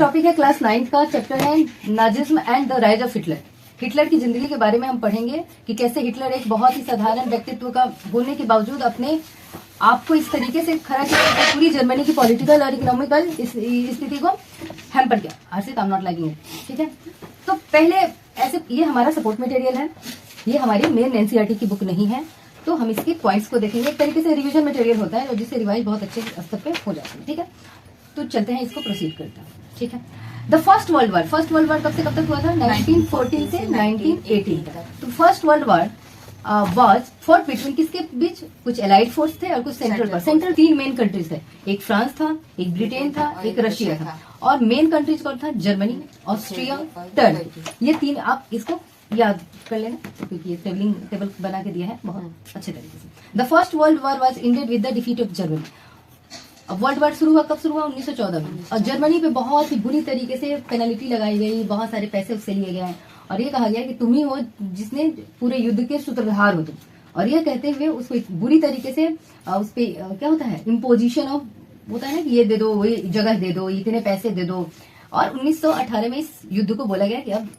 Topic है class 9 का, chapter है Nazism and the rise of Hitler. Hitler की जिंदगी के बारे में हम पढ़ेंगे कि कैसे हिटलर एक बहुत ही साधारण व्यक्तित्व का होने के बावजूद अपने आप को इस तरीके से खड़ा किया कि पूरी जर्मनी की पॉलिटिकल और इकोनॉमिकल स्थिति को हैम्पर किया। Harshit, I am not liking it. ठीक है, तो पहले ऐसे ये हमारा सपोर्ट मटेरियल है, ये हमारी मेन एनसीईआरटी की बुक नहीं है, तो हम इसके पॉइंट्स को देखेंगे। एक तरीके से रिवीजन मटेरियल होता है और जिससे रिवाइज बहुत अच्छे स्तर पे हो जाता है। ठीक है, तो चलते हैं, इसको प्रोसीड करते हैं। ठीक है, द फर्स्ट वर्ल्ड वार कब से कब तक हुआ था? 1914 से 1918 तक। तो first world war was fought between किसके बीच? कुछ एलाइड फोर्स थे और कुछ सेंट्रल पर। सेंट्रल 3 मेन कंट्रीज थे, एक फ्रांस था, एक ब्रिटेन था, एक रशिया था। और मेन कंट्रीज कौन था? Germany, Austria, Turkey. ये 3 आप इसको याद कर लेना क्योंकि ये टेबल बना के दिया है बहुत अच्छे तरीके से। The first world war was ended with the defeat of Germany. अब वर्ल्ड वार शुरू हुआ कब शुरू हुआ? 1914 में। और जर्मनी पे बहुत ही बुरी तरीके से पेनल्टी लगाई गई, बहुत सारे पैसे उससे लिए गए और ये कहा गया कि तुम ही हो जिसने पूरे युद्ध के सूत्रधार हो तुम। और ये कहते हुए उसको बुरी तरीके से उस पे क्या होता है, इम्पोजिशन ऑफ होता है ना कि ये दे दो, ये जगह दे दो, इतने पैसे दे दो। और 1918 में इस युद्ध को बोला गया कि अब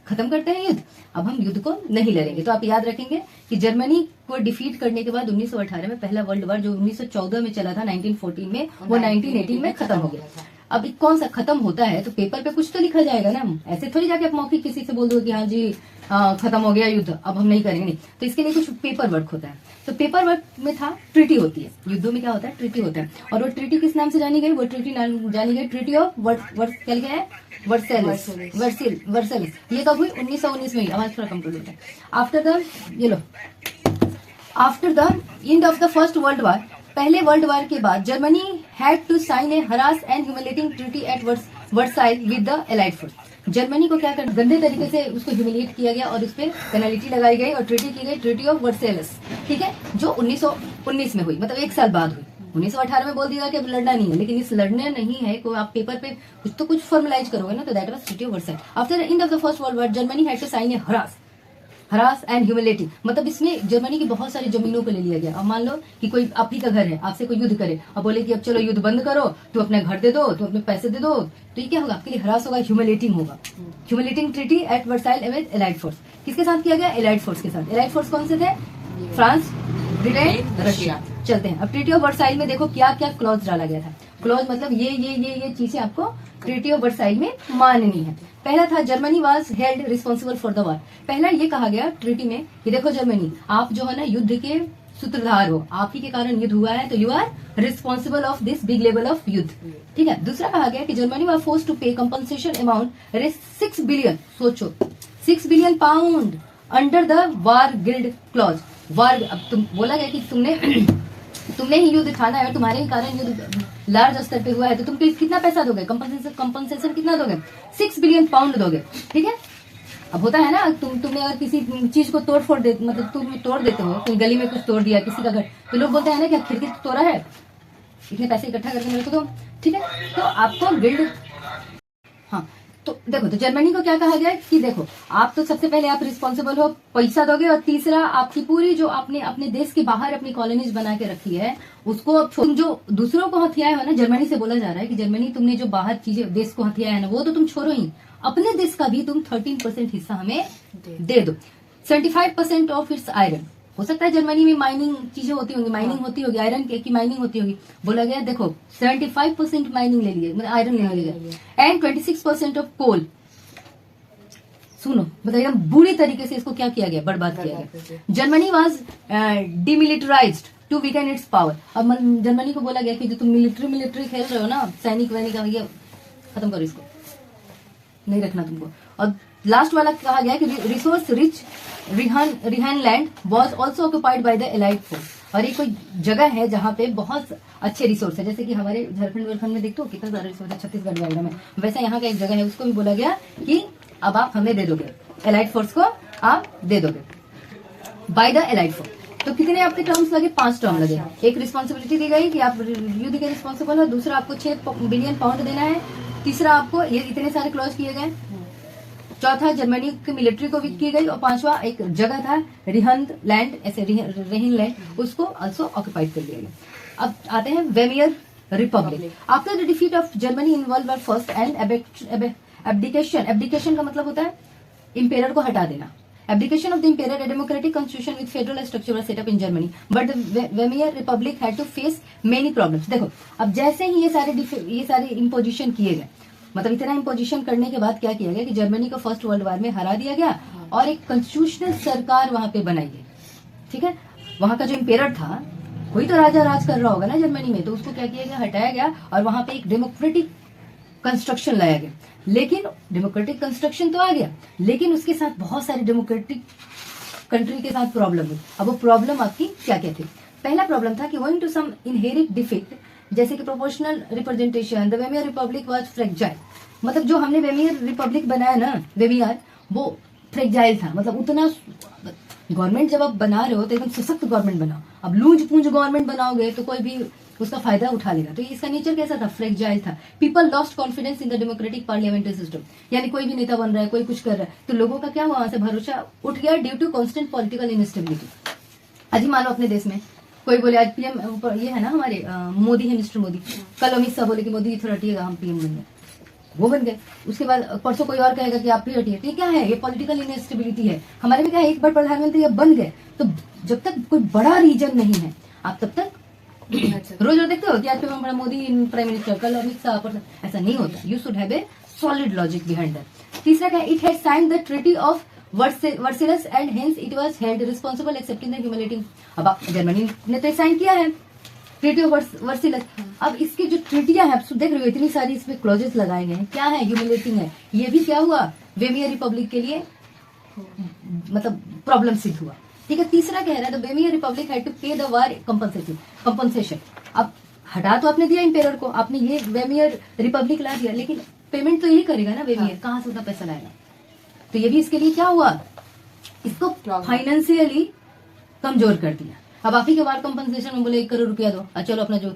खत्म करते हैं युद्ध, अब हम युद्ध को नहीं लड़ेंगे। तो आप याद रखेंगे कि जर्मनी को डिफीट करने के बाद 1918 में पहला वर्ल्ड वार जो 1914 में चला था 1914 में, वो 1918 में खत्म हो गया। अब कौन सा खत्म होता है तो पेपर पे कुछ तो लिखा जाएगा ना, ऐसे थोड़ी जाके आप मौखिक किसी से बोल दो कि हाँ जी खत्म हो गया युद्ध, अब हम नहीं करेंगे। नहीं, तो इसके लिए कुछ पेपर वर्क होता है। तो पेपर वर्क में था ट्रीटी होती है, युद्धों में क्या होता है? ट्रीटी होता है। और वो ट्रीटी किस नाम से जानी गई? वो ट्रीटी जानी गई ट्रीटी ऑफ क्या लिखा है? वर्सेलिस। ये कब हुई? 1919 में। आवाज थोड़ा कम कर लेते हैं। After the end of the first world war, पहले वर्ल्ड वार के बाद Germany had to sign a harsh and humiliating treaty at Versailles with the allied force. Germany को क्या कर गंदे तरीके से उसको ह्यूमिलेट किया गया और उस पर पेनल्टी लगाई गई और ट्रीटी की गई, ट्रीटी ऑफ वर्सेलिस। ठीक है, जो 1919 में हुई, मतलब 1 साल बाद हुई। 1918 में बोल दिया कि अब लड़ना नहीं है, लेकिन इस लड़ने नहीं है को आप पेपर पे कुछ फॉर्मलाइज करोगे ना, तो that was treaty of Versailles. After the end of the first world war Germany had to sign a harsh and humiliating, मतलब इसमें जर्मनी की बहुत सारी जमीनों को ले लिया गया। अब मान लो कि कोई आप ही का घर है, आपसे कोई युद्ध करे और बोले कि अब चलो युद्ध बंद करो, तू अपने घर दे दो, तू अपने पैसे दे दो, तो ये क्या होगा? आपके लिए हरास होगा, ह्यूमिलेटिंग होगा। Humiliating treaty at Versailles with allied force. किसके साथ किया गया? एलाइड फोर्स के साथ। एलाइड फोर्स कौन से थे? France, Britain, Russia. चलते हैं अब ट्रीटी ऑफ वर्साइल में देखो क्या क्या क्लॉज डाला गया था। क्लॉज मतलब ये चीजें आपको ट्रीटी ऑफ वर्साइल में माननी है। पहला था Germany was held responsible for the war. पहला ये कहा गया ट्रीटी में कि देखो जर्मनी, आप जो है ना युद्ध के सूत्रधार हो, आप ही के कारण युद्ध हुआ है, तो you are responsible of this big level of युद्ध। ठीक है, दूसरा कहा गया कि Germany was forced to pay compensation amount 6 billion, सोचो 6 billion pound under the war guilt clause. War, अब तुम बोला गया कि तुमने ही युद्ध खाना है और तुम्हारे ही कारण युद्ध लार्ज स्तर पे हुआ है, तो तुम कितना पैसा दोगे? कंपनसेशन कितना दोगे? 6 बिलियन पाउंड दोगे। ठीक है, अब होता है ना तुमने अगर किसी चीज को तोड़ देते, मतलब तुम तोड़ देते हो, कहीं गली में कुछ तोड़ दिया किसी का घर, तो लोग बोलते हैं ना कि खिड़की तोड़ा है, इतने पैसे इकट्ठा करके मेरे को दो। ठीक है, तो आपको गिल्ड, हाँ तो देखो, तो जर्मनी को क्या कहा गया कि देखो आप तो सबसे पहले आप रिस्पॉन्सिबल हो, पैसा दोगे, और तीसरा आपकी पूरी जो आपने अपने देश के बाहर अपनी कॉलोनीज बना के रखी है उसको अब तुम जो दूसरों को हथियाए हो ना, जर्मनी से बोला जा रहा है कि जर्मनी तुमने जो बाहर चीजें देश को हथियाया है ना, वो तो तुम छोड़ो ही, अपने देश का भी तुम 13% हिस्सा हमें दे दो। 75% ऑफ इट्स आयरन। हो सकता है जर्मनी में माइनिंग चीजें होती होंगी, माइनिंग होती होगी, आयरन की माइनिंग होती होगी। बोला गया देखो 75% माइनिंग ले लिए, मतलब आयरन ले लिया, एंड 26% ऑफ कोल। सुनो, मतलब एकदम बुरी तरीके से इसको क्या किया गया? बर्बाद किया गया। Germany was demilitarised to weaken its power. अब जर्मनी को बोला गया कि जो तुम मिलिट्री खेल रहे हो ना, सैनिक वैनिक, ये खत्म करो, इसको नहीं रखना तुमको। और लास्ट वाला कहा गया कि resource rich Rihan land was also occupied by the allied force. और ये कोई जगह है जहाँ पे बहुत अच्छे रिसोर्स है, जैसे कि हमारे झारखंड में देखते हो कितना सारा रिसोर्स है, छत्तीसगढ़ वगैरह में, वैसे यहाँ का एक जगह है, उसको भी बोला गया कि अब आप हमें दे दोगे, एलाइड फोर्स को आप दे दोगे बाय द एलाइड फोर्स। तो कितने आपके टर्म्स लगे? 5 टर्म लगे। एक रिस्पॉन्सिबिलिटी दी गई कि आप युद्ध के रिस्पॉन्सिबल हो, दूसरा आपको 6 बिलियन पाउंड देना है, तीसरा आपको ये इतने सारे क्लॉज किए गए, चौथा जर्मनी की मिलिट्री को विक की गई, और 5वां एक जगह था रिहन लैंड, ऐसे रेहिन लैंड, उसको ऑल्सो ऑक्यूपाइड कर लिया गया। अब आते हैं Weimar republic. After the defeat of Germany in world war first and abdication का मतलब होता है इंपेरर को हटा देना। Abdication of the emperor, a democratic constitution with federal structure was set up in Germany, but the Weimar Republic had to face many problems। देखो अब जैसे ही ये सारे इम्पोजिशन किए गए, मतलब इतना इम्पोजिशन करने के बाद क्या किया गया कि जर्मनी को फर्स्ट वर्ल्ड वॉर में हरा दिया गया और एक कॉन्स्टिट्यूशनल सरकार वहां पे बनाई गई। ठीक है, वहां का जो इम्पेरर था, कोई तो राजा राज कर रहा होगा ना जर्मनी में, तो उसको क्या किया गया, हटाया गया और वहां पे एक डेमोक्रेटिक कंस्ट्रक्शन लाया गया। लेकिन डेमोक्रेटिक कंस्ट्रक्शन तो आ गया, लेकिन उसके साथ बहुत सारे डेमोक्रेटिक कंट्री के साथ प्रॉब्लम हुई। अब वो प्रॉब्लम आपकी क्या क्या थी? पहला प्रॉब्लम था कि going to some inherent defect, जैसे कि proportional representation, the Weimar republic was fragile. मतलब जो हमने वेमियर रिपब्लिक बनाया ना, वेमियर, वो फ्रेजाइल था। मतलब उतना गवर्नमेंट जब आप बना रहे हो तो एकदम सशक्त गवर्नमेंट बनाओ। अब लूंज पूंज गवर्नमेंट बनाओगे तो कोई भी उसका फायदा उठा लेगा। तो इसका नेचर कैसा था? फ्रेजाइल था। People lost confidence in the democratic parliamentary system, यानी कोई भी नेता बन रहा है, कोई कुछ कर रहा है, तो लोगों का क्या हुआ, वहां से भरोसा उठ गया due to constant political instability. आज ही मान लो अपने देश में कोई बोले, आज पीएम ये है ना हमारे मोदी है, मिस्टर मोदी, कल अमित शाह बोले कि मोदी थोड़ा हटिएगा, हम पीएम बन गए, वो बन गए। उसके बाद परसों कोई और कहेगा कि आप फिर हटिए। तो ये क्या है? ये पॉलिटिकल इनस्टेबिलिटी है। हमारे में क्या है, एक बार प्रधानमंत्री अब बन गए तो जब तक कोई बड़ा रीजन नहीं है आप तब तक रोज देखते हो कि आज बड़ा मोदी प्राइम मिनिस्टर, कल अमित शाह, ऐसा नहीं होता। You should have a solid logic behind that. तीसरा क्या है? It had signed the treaty of Versailles and hence it was held responsible accepting the humiliating. अब जर्मनी ने तो साइन किया है ट्रीटी ऑफ वर्सेलस। अब इसकी जो ट्रीटियां हैं, आप देख रहे हो इतनी सारी इसमें क्लॉजेस लगाए गए हैं, क्या है? ह्यूमिलेटिंग है। ये भी क्या हुआ, वेमियर रिपब्लिक के लिए मतलब प्रॉब्लम सिद्ध हुआ। ठीक है, तीसरा कह रहा है the Weimar republic had to पे द वार कंपनसेशन। अब हटा तो आपने दिया इंपेरर को, आपने ये वेमियर रिपब्लिक ला दिया, लेकिन पेमेंट तो यही करेगा ना वेमियर, कहां से उतना पैसा लाएगा? तो ये भी इसके लिए क्या हुआ, इसको फाइनेंशियली कमजोर कर दिया। अब आप ही के वार कंपनसेशन में बोले 1 करोड़ रुपया दो, चलो अपना जो,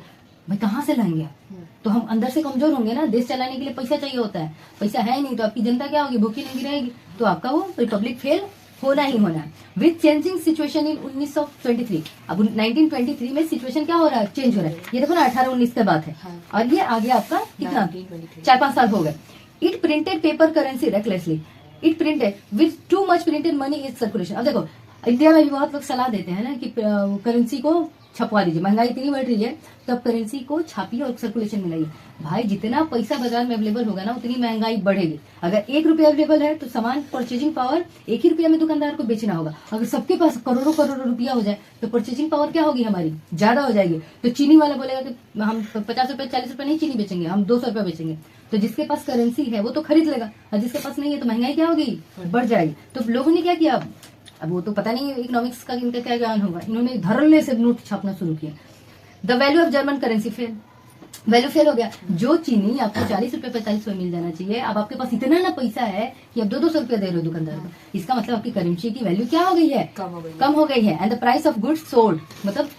भाई कहां से लाएंगे आप? तो हम अंदर से कमजोर होंगे ना, देश चलाने के लिए पैसा चाहिए होता है, पैसा है नहीं तो आपकी जनता क्या होगी, भूखी नहीं रहेगी, तो आपका वो रिपब्लिक फेल होना ही होना है। विथ चेंजिंग सिचुएशन इन 1923, अब 1923 में सिचुएशन क्या हो रहा है, चेंज हो रहा है। ये देखो ना 18-19 की बात है, और ये आगे आपका कितना 4-5 साल हो गए। It printed paper currency recklessly, it printed with too much printed money is circulation. अब देखो इंडिया में भी बहुत लोग सलाह देते हैं ना कि करेंसी को छपवा लीजिए, महंगाई इतनी बढ़ रही है तो अब करेंसी को छापिए और सर्कुलेशन में लाइए। भाई जितना पैसा बाजार में अवेलेबल होगा ना उतनी महंगाई बढ़ेगी। अगर 1 रुपया अवेलेबल है तो सामान परचेजिंग पावर 1 ही रुपया में दुकानदार को बेचना होगा। अगर सबके पास करोड़ों करोड़ों रुपया हो जाए तो परचेजिंग पावर क्या होगी, हमारी ज्यादा हो जाएगी। तो चीनी वाला बोलेगा कि हम 50 रुपए 40 रुपए नहीं चीनी बेचेंगे, हम 200 रुपया बेचेंगे। तो जिसके पास करेंसी है वो तो खरीद लेगा, और जिसके पास नहीं है तो महंगाई क्या होगी, बढ़ जाएगी। तो लोगों ने क्या किया, अब वो तो पता नहीं इकोनॉमिक्स का इनका क्या ज्ञान होगा, इन्होंने धड़ल्ले से नोट छापना शुरू किया। The value of German currency fail, value fail हो गया। जो चीनी आपको 40 रुपए 45 रुपए मिल जाना चाहिए, अब आपके पास इतना ना पैसा है कि अब 200 रुपया दे रहे हो दुकानदार को, इसका मतलब आपकी करेंसी की वैल्यू क्या हो गई है, कम हो गई है। And the price of goods sold मतलब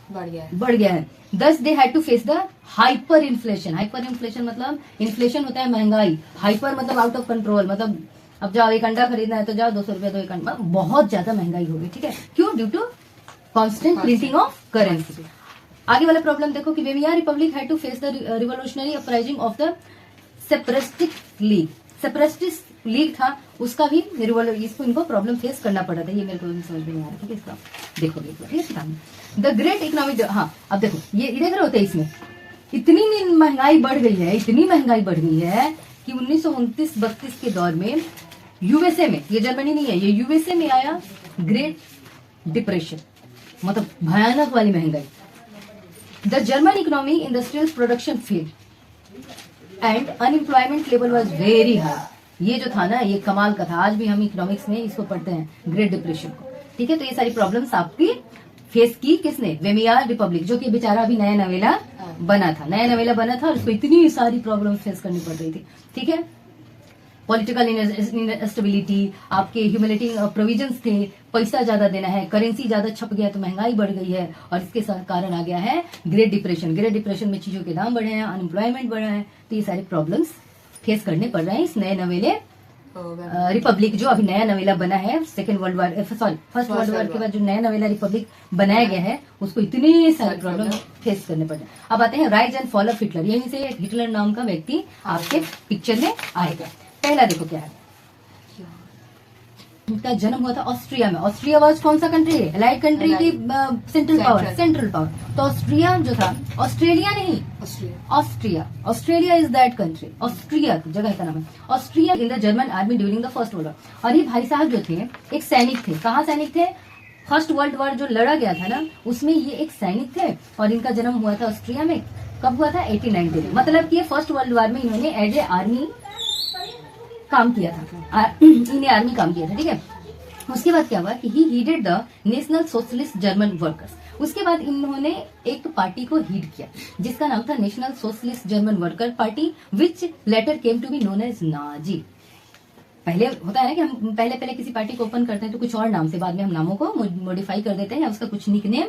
बढ़ गया है। Thus they had to face the hyper inflation. Hyper inflation मतलब इन्फ्लेशन होता है महंगाई, हाइपर मतलब आउट ऑफ कंट्रोल, मतलब अब जाओ एक अंडा खरीदना है तो जाओ 200 रुपया दो एक अंडा, बहुत ज्यादा महंगाई हो गई। ठीक है, क्यों? Due to constant printing of currency. आगे वाला प्रॉब्लम देखो कि Weimar republic had to face the revolutionary uprising of the separatist league. Separatist league था, उसका भी इसको इनको प्रॉब्लम फेस करना पड़ा था। ये मेरे को समझ में नहीं आ रहा। ठीक है, इसका देखो ठीक है। द ग्रेट इकोनॉमिक, हाँ अब देखो ये देख रहे होते इसमें इतनी महंगाई बढ़ गई है, इतनी महंगाई बढ़ गई है कि 1929-32 के दौर में यूएसए में, ये जर्मनी नहीं है, ये यूएसए में आया ग्रेट डिप्रेशन, मतलब भयानक वाली महंगाई। The German economy industrial production fail and unemployment level was very high. ये जो था ना, ये कमाल का था। आज भी हम इकोनॉमिक्स में इसको पढ़ते हैं, ग्रेट डिप्रेशन को। ठीक है, तो ये सारी प्रॉब्लम्स आपकी फेस की किसने, वेमियर रिपब्लिक, जो कि बेचारा अभी नया नवेला बना था, और उसको इतनी सारी प्रॉब्लम फेस करनी पड़ रही थी। ठीक है, पॉलिटिकल इंस्टेबिलिटी, आपके ह्यूमिलेटिंग प्रोविजंस थे, पैसा ज्यादा देना है, करेंसी ज्यादा छप गया तो महंगाई बढ़ गई है, और इसके कारण आ गया है ग्रेट डिप्रेशन। ग्रेट डिप्रेशन में चीजों के दाम बढ़े हैं, अनएम्प्लॉयमेंट बढ़ा है, तो ये सारे प्रॉब्लम्स फेस करने पड़ रहे हैं इस नए नवेले रिपब्लिक जो अभी नया नवेला बना है second world war first world war के बाद जो नया नवेला रिपब्लिक बनाया गया है उसको इतने सारे प्रॉब्लम फेस करने पड़े। अब आते हैं rise and fall of Hitler. यहीं से हिटलर नाम का व्यक्ति आपके पिक्चर में आएगा। पहला देखो क्या है, उनका जन्म हुआ था ऑस्ट्रिया में। ऑस्ट्रिया वाज कौन सा कंट्री है, अलाइड कंट्री की सेंट्रल पावर। तो ऑस्ट्रिया जो था, ऑस्ट्रेलिया नहीं, Australia is that country. Austria जगह का नाम है। Austria in the German army during the first world war. और ये भाई साहब जो थे एक सैनिक थे। कहाँ सैनिक थे? फर्स्ट वर्ल्ड वॉर जो लड़ा गया था ना उसमें ये एक सैनिक थे और इनका जन्म हुआ था ऑस्ट्रिया में। कब हुआ था? 1890 में। मतलब कि फर्स्ट वर्ल्ड वॉर में इन्होंने एज ए आर्मी काम किया था, इन्हें आर्मी काम किया था, ठीक है। उसके बाद क्या हुआ कि he leaded the national socialist German workers. उसके बाद इन्होंने एक पार्टी को लीड किया जिसका नाम था National socialist German Worker Party, which later came to be known as Nazi. पहले होता है ना कि हम पहले किसी पार्टी को ओपन करते हैं तो कुछ और नाम से, बाद में हम नामों को मॉडिफाई कर देते हैं या उसका कुछ निकनेम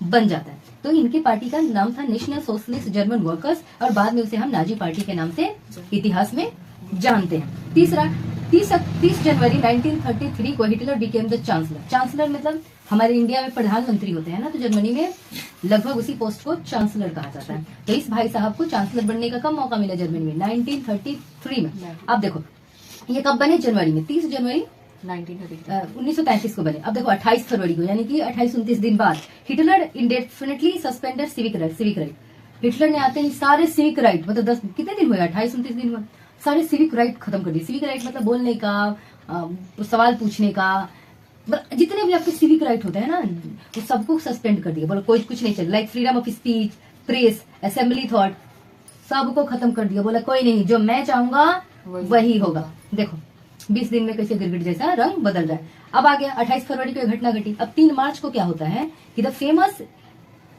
बन जाता है। तो इनकी पार्टी का नाम था नेशनल सोशलिस्ट जर्मन वर्कर्स और बाद में उसे हम नाजी पार्टी के नाम से इतिहास में जानते हैं। तीसरा 30 जनवरी 1933 को Hitler became the chancellor. Chancellor मतलब हमारे इंडिया में प्रधानमंत्री होते हैं ना, तो जर्मनी में लगभग उसी पोस्ट को चांसलर कहा जाता है। तो इस भाई साहब को चांसलर बनने का कब मौका मिला जर्मनी में? 1933 में। अब देखो ये कब बने? जनवरी में, 30 जनवरी 1933 को बने। अब देखो 28 फरवरी को यानी कि 28-29 दिन बाद Hitler indefinitely suspended civic right. Hitler ने आते ही सारे सिविक राइट, मतलब 10 कितने दिन हुए? 28-29 दिन हुए, सारे सिविक राइट खत्म कर दिए। सिविक राइट मतलब बोलने का, सवाल पूछने का, जितने भी आपके सिविक राइट होते हैं ना वो सबको सस्पेंड कर दिया। बोलो कोई कुछ नहीं चल, like freedom of speech, press, assembly thought, सबको खत्म कर दिया। बोला कोई नहीं, जो मैं चाहूंगा वही होगा। देखो 20 दिन में कैसे गिरगिट जैसा रंग बदल रहा है। अब आ गया 28 फरवरी को घटना घटी। अब 3 मार्च को क्या होता है कि the famous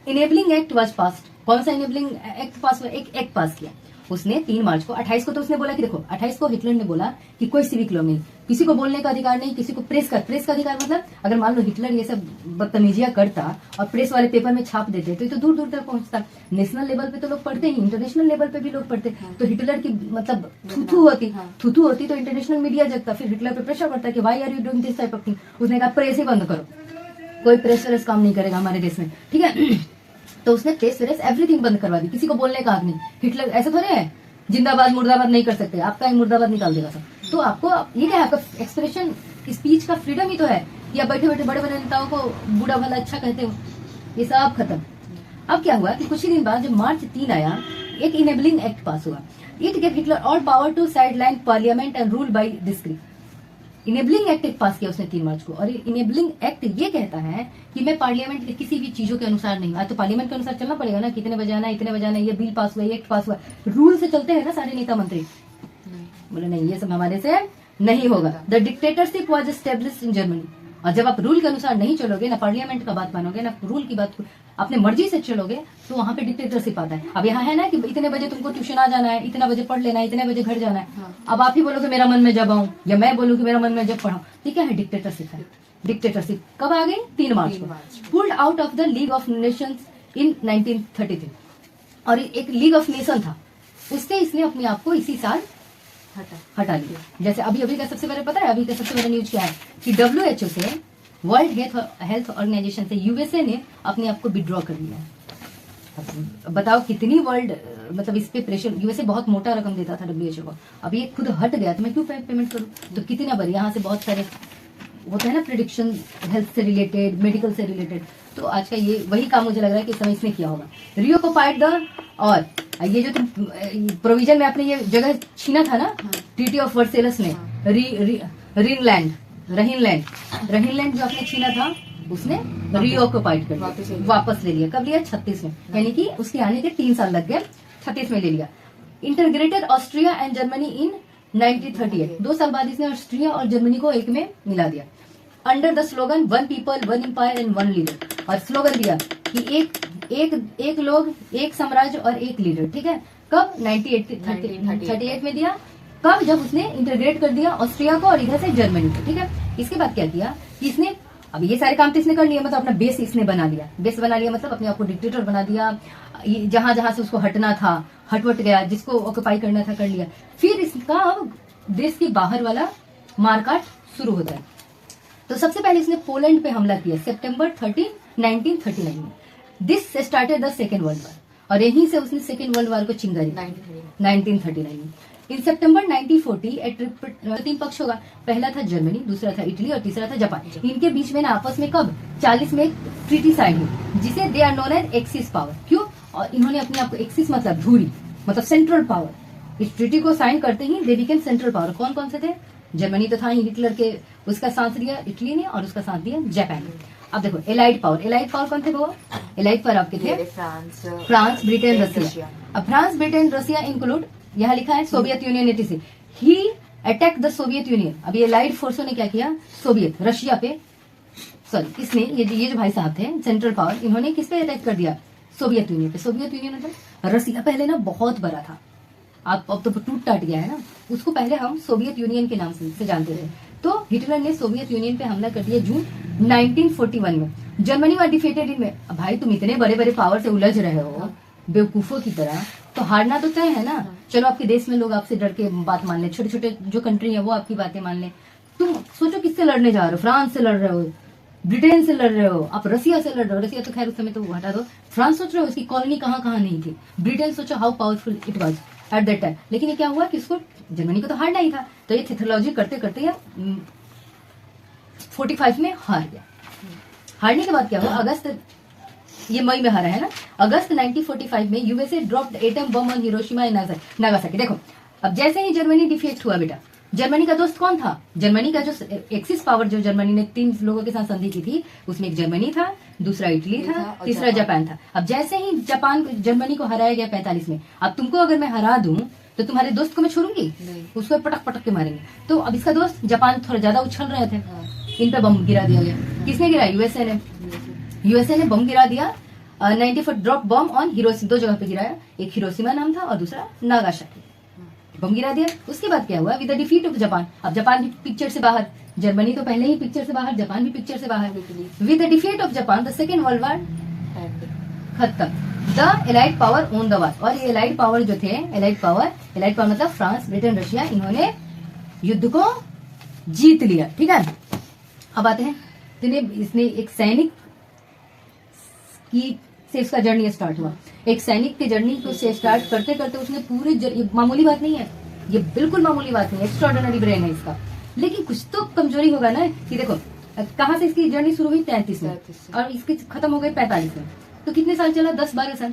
enabling act was passed. कौन सा इनेबलिंग एक्ट पास हुआ? एक एक्ट पास किया उसने 3 मार्च को। 28 को तो उसने बोला कि देखो 28 को हिटलर ने बोला कि कोई सिविक लॉ नहीं, किसी को बोलने का अधिकार नहीं, किसी को प्रेस का अधिकार मतलब अगर मान लो हिटलर ये सब बदतमीजियां करता और प्रेस वाले पेपर में छाप देते तो ये तो दूर दूर तक पहुंचता। नेशनल लेवल पे तो लोग पढ़ते ही, इंटरनेशनल लेवल पे भी लोग पढ़ते। तो हिटलर की मतलब थुथु होती तो इंटरनेशनल मीडिया जगता। फिर हिटलर पे प्रेशर पड़ता कि why are you doing this type of thing. उसने कहा प्रेस ही बंद करो, कोई प्रेस व्रेस काम नहीं करेगा हमारे देश में, ठीक है। तो उसने प्रेस व्रेस एवरीथिंग बंद करवा दी, किसी को बोलने का हक नहीं। हिटलर ऐसे थोड़े है जिंदाबाद मुर्दाबाद नहीं कर सकते, आपका ही मुर्दाबाद निकाल देगा सब। तो आपको ये क्या है, आपका एक्सप्रेशन स्पीच का फ्रीडम ही तो है कि आप बैठे बैठे बड़े बड़े नेताओं को बूढ़ा भला अच्छा कहते हो, ये सब खत्म। अब क्या हुआ कि कुछ ही दिन बाद जब मार्च 3 आया एक इनेबलिंग एक्ट पास हुआ। It gave Hitler all power to sideline parliament and rule by decree. Enabling act pass किया उसने 3 मार्च को। और इनेबलिंग एक्ट ये कहता है कि मैं पार्लियामेंट के किसी भी चीजों के अनुसार नहीं, आज तो पार्लियामेंट के अनुसार चलना पड़ेगा ना, कितने बजे आना, इतने बजे आना, ये बिल पास हुआ, ये एक्ट पास हुआ, रूल से चलते हैं ना सारे नेता मंत्री। बोले नहीं, ये सब हमारे से नहीं होगा। The dictatorship was established in Germany. और जब आप रूल के अनुसार नहीं चलोगे, ना पार्लियामेंट का बात मानोगे, ना रूल की बात अपने मर्जी से चलोगे, तो वहां पे डिक्टेटरशिप आता है। अब यहाँ है ना कि इतने बजे तुमको ट्यूशन आ जाना है, इतना बजे पढ़ लेना है, इतने बजे घर जाना है। अब आप ही बोलोगे मेरा मन में जब आऊं, या मैं बोलूं कि मेरा मन में जब पढ़ाऊं, तो क्या है? डिक्टेटरशिप है। डिक्टेटरशिप कब आ गई? 3 मार्च को। Pulled out of the league of nations in 1933। और एक लीग ऑफ नेशन था, उससे इसने अपने आप को इसी साल हटा लिया। जैसे अभी का सबसे बड़ा पता है, अभी का सबसे बड़ा न्यूज क्या है कि WHO से, वर्ल्ड हेल्थ ऑर्गेनाइजेशन से यूएसए ने अपने आप को विड्रॉ कर लिया है। बताओ कितनी वर्ल्ड मतलब इस पे प्रेशर। यूएसए बहुत मोटा रकम देता था WHO को, अब ये खुद हट गया तो मैं क्यों पेमेंट करूं? तो कितना बड़ी यहाँ से बहुत सारे होता है ना प्रिडिक्शन, हेल्थ से रिलेटेड, मेडिकल से रिलेटेड। तो आज का ये वही काम मुझे लग रहा है कि समय इसने किया होगा। रियो को फाइट द, और ये जो तुम प्रोविजन में आपने ये जगह छीना था ना, ट्रीटी ऑफ वर्सेलस ने, रहीनलैंड जो आपने छीना था उसने रीऑक्युपाइड कर लिया, वापस ले लिया। कब लिया? 36 में, यानी कि उसके आने के 3 साल लग गए, 36 में ले लिया। Integrated Austria and Germany in 1938। 2 साल बाद इसने ऑस्ट्रिया और जर्मनी को एक में मिला दिया। Under the slogan 1 people 1 empire and 1 leader. और स्लोगन दिया कि एक लोग, एक साम्राज्य और एक लीडर, ठीक है। कब? 1938 में दिया। कब? जब उसने इंटीग्रेट कर दिया ऑस्ट्रिया को और इधर से जर्मनी को, ठीक है। इसके बाद क्या किया कि इसने, अब ये सारे काम तो इसने कर लिया, मतलब अपना बेस इसने बना लिया। बेस बना लिया मतलब अपने आप को डिक्टेटर बना दिया। जहां जहां से उसको हटना था हटवट गया, जिसको ऑक्युपाई करना था कर लिया। फिर इसका अब देश के बाहर वाला मारकाट शुरू होता है। तो सबसे पहले इसने पोलैंड पे हमला किया September 13, 1939 में। This started the second world war, और यहीं से उसने सेकेंड वर्ल्ड वॉर को चिंगारी 1939 में। इन सितंबर 1940 तीन पक्ष होगा, पहला था जर्मनी, दूसरा था इटली और तीसरा था जापान। इनके बीच में ना आपस में कब 40 में एक ट्रीटी साइन हुई जिसे they are known as axis power. क्यों? और इन्होंने अपने आप को एक्सिस मतलब धुरी मतलब सेंट्रल पावर, इस ट्रीटी को साइन करते ही दे बिकेम सेंट्रल पावर। कौन कौन से थे? जर्मनी तो था ही, हिटलर के उसका साथ दिया इटली ने और उसका साथ दिया जापान ने। अब देखो एलाइड पावर कौन थे वो? एलाइड पावर आपके थे फ्रांस, ब्रिटेन, रसिया। अब फ्रांस, ब्रिटेन, रसिया इंक्लूड यहाँ लिखा है Soviet union 86। He attack the Soviet union. अब ये एलाइड फोर्सों ने क्या किया? सोवियत रशिया पे, सॉरी इसने ये जो भाई साहब थे सेंट्रल पावर, इन्होंने किस पे अटैक कर दिया? सोवियत यूनियन पे। सोवियत यूनियन मतलब रसिया पहले ना बहुत बड़ा था, अब तो टूट टाट गया है ना, उसको पहले हम सोवियत यूनियन के नाम से जानते थे। तो हिटलर ने सोवियत यूनियन पे हमला कर दिया जून 1941 में। जर्मनी वर डिफीटेड इनमें। भाई तुम इतने बड़े बड़े पावर से उलझ रहे हो बेवकूफों की तरह, तो हारना तो तय है ना। चलो आपके देश में लोग आपसे डर के बात मान ले, छोटे छोटे जो कंट्री है वो आपकी बातें मान ले। तुम सोचो किससे लड़ने जा रहे हो? फ्रांस से लड़ रहे हो, ब्रिटेन से लड़ रहे हो, आप रसिया से लड़ रहे हो। रसिया तो खैर उस समय तो हटा दो। फ्रांस सोच रहे हो इसकी कॉलोनी कहाँ कहाँ नहीं थी। ब्रिटेन सोचो how powerful it was at that time. लेकिन ये क्या हुआ कि इसको जर्मनी को तो हारना ही था, तो ये थिथोलॉजी करते करते ये 45 में हार गया। हारने के बाद क्या हुआ? अगस्त, ये मई में हारा है ना, अगस्त 1945 में USA dropped atom bomb on Hiroshima and Nagasaki. देखो अब जैसे ही जर्मनी डिफीट हुआ बेटा, जर्मनी का दोस्त कौन था? जर्मनी का जो एक्सिस पावर, जो जर्मनी ने 3 लोगों के साथ संधि की थी, उसमें एक जर्मनी था, दूसरा इटली था, तीसरा जापान था। अब जैसे ही जर्मनी को हराया गया 45 में, अब तुमको अगर मैं हरा दूं तो तुम्हारे दोस्त को मैं छोड़ूंगी? उसको पटक पटक के मारेंगे। तो अब इसका दोस्त जापान थोड़ा ज्यादा उछल रहे थे, इन पे बम गिरा दिया गया। किसने गिरा? यूएसए ने बम गिरा दिया। 94 ड्रॉप बम ऑन हिरोशिमा, 2 जगह पे गिराया, एक हिरोशिमा नाम था और दूसरा नागासाकी। बम गिरा दिया। उसके बाद क्या हुआ? With the defeat of Japan. अब जापान भी पिक्चर से बाहर, जर्मनी तो पहले ही पिक्चर से बाहर, जापान भी पिक्चर से बाहर। With the defeat of Japan the second world war खत्म। The allied power won the war. और ये एलाइड पावर जो थे, एलाइड पावर मतलब फ्रांस, ब्रिटेन, रशिया, इन्होंने युद्ध को जीत लिया। ठीक है, अब आते हैं इसने एक सैनिक की से उसका जर्नी स्टार्ट हुआ। एक सैनिक की जर्नी को से स्टार्ट करते करते उसने पूरे ये मामूली बात नहीं है, ये बिल्कुल मामूली बात नहीं है, एक्स्ट्राऑर्डिनरी ब्रेन है इसका। लेकिन कुछ तो कमजोरी होगा ना कि देखो कहाँ से इसकी जर्नी शुरू हुई? 33 में और इसकी खत्म हो गई 45 में। तो कितने साल चला? 10-12 साल।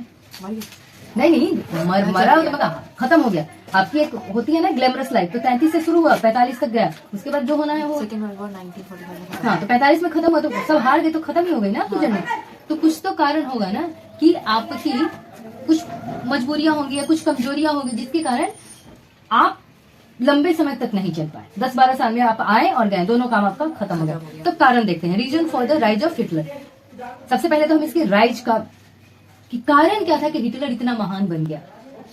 नहीं मरा तो मतलब खत्म हो गया। आपकी एक होती है ना ग्लैमरस लाइफ, तो 33 से शुरू हुआ 45 तक गया। उसके बाद जो होना है वो सेकेंड वर्ल्ड वॉर 1945। हाँ, तो 45 में खत्म हुआ, तो सब हार गए तो खत्म ही हो गई ना आपकी जर्नी। तो कुछ तो कारण होगा ना कि आपकी कुछ मजबूरियां होंगी या कुछ कमजोरियां होंगी जिसके कारण आप लंबे समय तक नहीं चल पाए। 10-12 साल में आप आए और गए, दोनों काम आपका खत्म हो गया। तो कारण देखते हैं, reason for the rise of Hitler. सबसे पहले तो हम इसके राइज का कि कारण क्या था कि हिटलर इतना महान बन गया।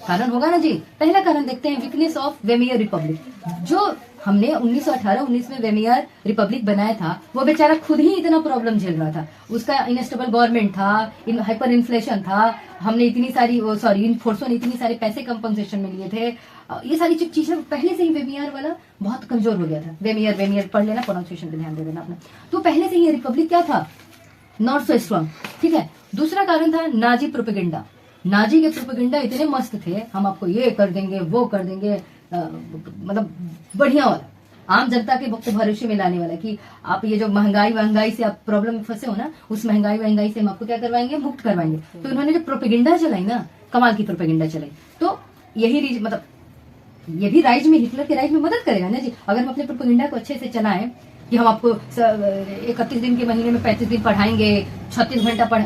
कारण होगा ना जी। पहला कारण देखते हैं, वीकनेस ऑफ वेमियर रिपब्लिक। जो हमने 1918-19 में वेमियर रिपब्लिक बनाया था, वो बेचारा खुद ही इतना प्रॉब्लम झेल रहा था। उसका इनस्टेबल गवर्नमेंट था, हाइपर इन्फ्लेशन था, हमने इतनी सारी इन फोर्सों ने इतनी सारे पैसे कंपनसेशन में लिए थे। ये सारी चीजें पहले से ही वेमियर वाला बहुत कमजोर हो गया था। वेमियर पढ़ लेना, प्रोनाउंसिएशन पे ध्यान दे देना अपना। तो पहले से ही रिपब्लिक क्या था? Not so strong. ठीक है, दूसरा कारण था नाजी प्रोपेगेंडा। नाजी के प्रोपेगेंडा इतने मस्त थे, हम आपको ये कर देंगे वो कर देंगे, मतलब बढ़िया वाला, आम जनता के वक्त भरोसे में लाने वाला कि आप ये जो महंगाई से आप प्रॉब्लम में फंसे हो ना, उस महंगाई से हम आपको क्या करवाएंगे? मुक्त करवाएंगे। तो इन्होंने जो प्रोपेगेंडा चलाई ना, कमाल की प्रोपेगेंडा चलाई। तो यही मतलब ये भी राइज में, हिटलर के राइज में मदद करेगा ना जी, अगर हम अपने प्रोपेगेंडा को अच्छे से चलाएं कि हम आपको 31 दिन के महीने में 35 दिन पढ़ाएंगे, 36 घंटा पढ़।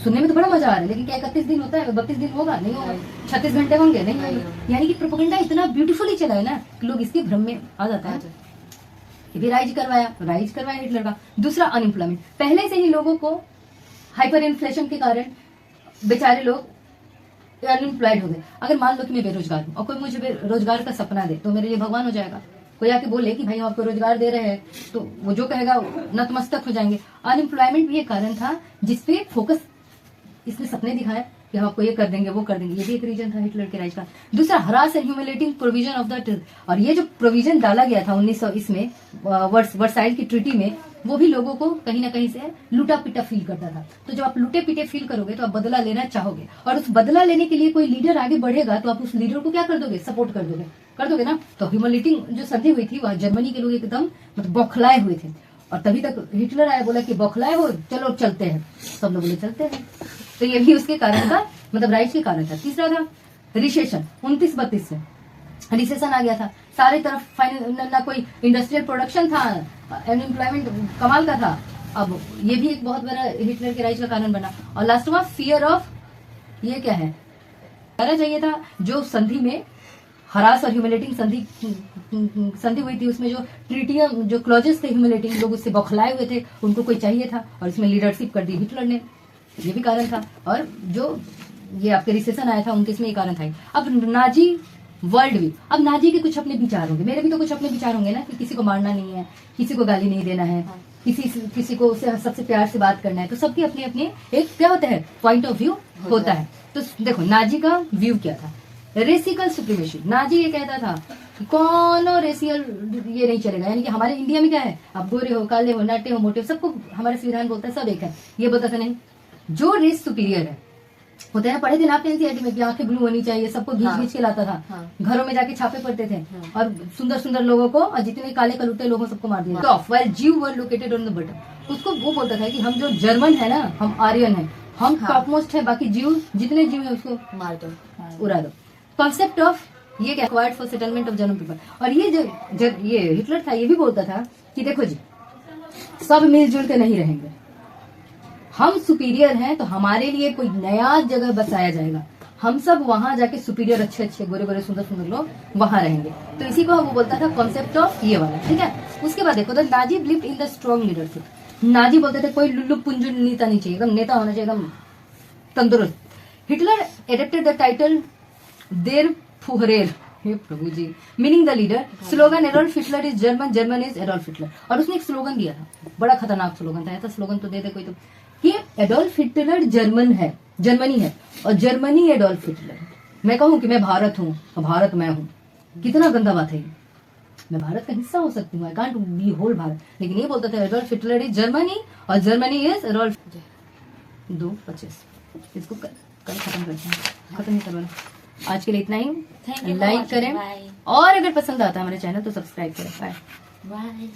सुनने में तो बड़ा मजा आ रहा है, लेकिन क्या 31 दिन होता है? 32 दिन होगा? नहीं होगा। 36 घंटे होंगे? नहीं होंगे। यानी कि प्रोपेगेंडा इतना ब्यूटीफुली चला है ना कि लोग इसके भ्रम में आ जाता है। ये भी राइज करवाया हिटलर का। दूसरा अनएम्प्लॉयमेंट। पहले से ही लोगों को हाइपर इन्फ्लेशन के कारण बेचारे लोग अनएम्प्लॉयड हो गए। अगर मान लो कि मैं बेरोजगार हूँ और कोई मुझे रोजगार का सपना दे तो मेरे लिए भगवान हो जाएगा। कोई आके बोले कि भाई हम आपको रोजगार दे रहे हैं, तो वो जो कहेगा नतमस्तक हो जाएंगे। अनएम्प्लॉयमेंट भी एक कारण था जिसपे फोकस इसने सपने दिखाए कि कि हम आपको ये कर देंगे वो कर देंगे, ये भी एक रीजन था हिटलर के राइज का। दूसरा, harass and humiliating provision of the truth, और ये जो प्रोविजन डाला गया था 1920 में वर्साइल की ट्रीटी में, वो भी लोगों को कहीं ना कहीं से लूटा पिटा फील करता था। तो जब आप लूटे पिटे फील करोगे तो आप बदला लेना चाहोगे, और उस बदला लेने के लिए कोई लीडर आगे बढ़ेगा तो आप उस लीडर को क्या कर दोगे, सपोर्ट कर दोगे ना। तो ह्यूमिलेटिंग जो संधि हुई थी वह जर्मनी के लोग एकदम मतलब बौखलाए हुए थे, और तभी तक हिटलर आया, बोला कि बौखलाए हो, चलो चलते हैं। सब लोग बोले चलते हैं। तो ये भी उसके कारण था, मतलब राइट के कारण था। तीसरा था रिसेशन, 29-32 से रिसेशन आ गया था, सारे तरफ ना कोई इंडस्ट्रियल प्रोडक्शन था, अनएम्प्लॉयमेंट कमाल का था। अब ये भी एक बहुत बड़ा हिटलर के राइज का कारण बना। और लास्ट में फियर ऑफ, ये क्या है, कहना चाहिए था जो संधि में हरास और ह्यूमिलेटिंग संधि हुई थी, उसमें जो ट्रीटियां जो क्लॉजेस थे ह्यूमिलेटिंग, लोग उससे बौखलाए हुए थे, उनको कोई चाहिए था, और इसमें लीडरशिप कर दी हिटलर ने, ये भी कारण था। और जो ये आपके रिसेशन आया था 29 में, ये कारण था। अब नाजी वर्ल्ड व्यू, अब नाजी के कुछ अपने विचार होंगे, मेरे भी तो कुछ अपने विचार होंगे ना, कि किसी को मारना नहीं है, किसी को गाली नहीं देना है, किसी को सबसे प्यार से बात करना है। तो सबकी अपने अपने एक क्या होता है, पॉइंट ऑफ व्यू होता है। तो देखो नाजी का व्यू क्या था, रेसिकल सुप्रीमेसी। नाजी ये कहता था कि कौन रेसियल ये नहीं चलेगा, यानी कि हमारे इंडिया में क्या है, आप गोरे हो, काले हो, नाटे हो, मोटे हो, सबको हमारा संविधान बोलता है सब एक है। ये बोलता था नहीं, जो रेस सुपीरियर है, होते हैं पढ़े थे ना आपने एनसीईआरटी में कि आंखें ब्लू होनी चाहिए, सबको घींच के लाता था, घरों में जाके छापे पड़ते थे, और सुंदर सुंदर लोगों को, और जितने काले कलुटे लोगों सबको मार दिया। टॉप वेल जीव वर लोकेटेड ऑन द बटन, उसको वो बोलता था कि हम जो जर्मन है ना, हम आर्यन है, हम टॉप मोस्ट है, बाकी जीव जितने जीव है उसको मार दो, उड़ा दो। कॉन्सेप्ट ऑफ ये क्या, acquired for settlement of German people. और ये जो ये हिटलर था, ये भी बोलता था कि देखो जी, सब मिलजुल के नहीं रहेंगे, हम सुपीरियर हैं तो हमारे लिए कोई नया जगह बसाया जाएगा, हम सब वहां जाके सुपीरियर अच्छे अच्छे गोरे गोरे सुंदर सुंदर लोग वहां रहेंगे। तो इसी को वो बोलता था कॉन्सेप्ट ऑफ ये वाला, ठीक है। उसके बाद देखो, the Nazi believed in the strong leadership. Nazi बोलते थे कोई लुल्लू पुंजू नेता नहीं चाहिए, एकदम नेता होना चाहिए, एकदम तंदुरुस्त। Hitler adapted the title der Fuhrer, हे प्रभु जी, meaning the leader. Slogan Adolf Hitler is German, German is Adolf Hitler. और उसने एक स्लोगन दिया था, बड़ा खतरनाक स्लोगन था, ऐसा स्लोगन तो दे दे कोई तो, कि एडोल्फ हिटलर जर्मन है, जर्मनी है, और जर्मनी एडोल्फ हिटलर है। मैं कहूं कि मैं भारत हूं और भारत मैं हूं, कितना गंदा बात है ये। मैं भारत का हिस्सा हो सकती हूँ, I can't be whole Bharat, लेकिन ये बोलता था एडोल्फ हिटलर इज जर्मनी और जर्मनी इज एडोल्फ। 2:25 इसको कल खत्म करते हैं, खत्म नहीं करवाना। आज के लिए इतना ही, लाइक करें, और अगर पसंद आता है हमारे चैनल तो सब्सक्राइब करें। Bye bye.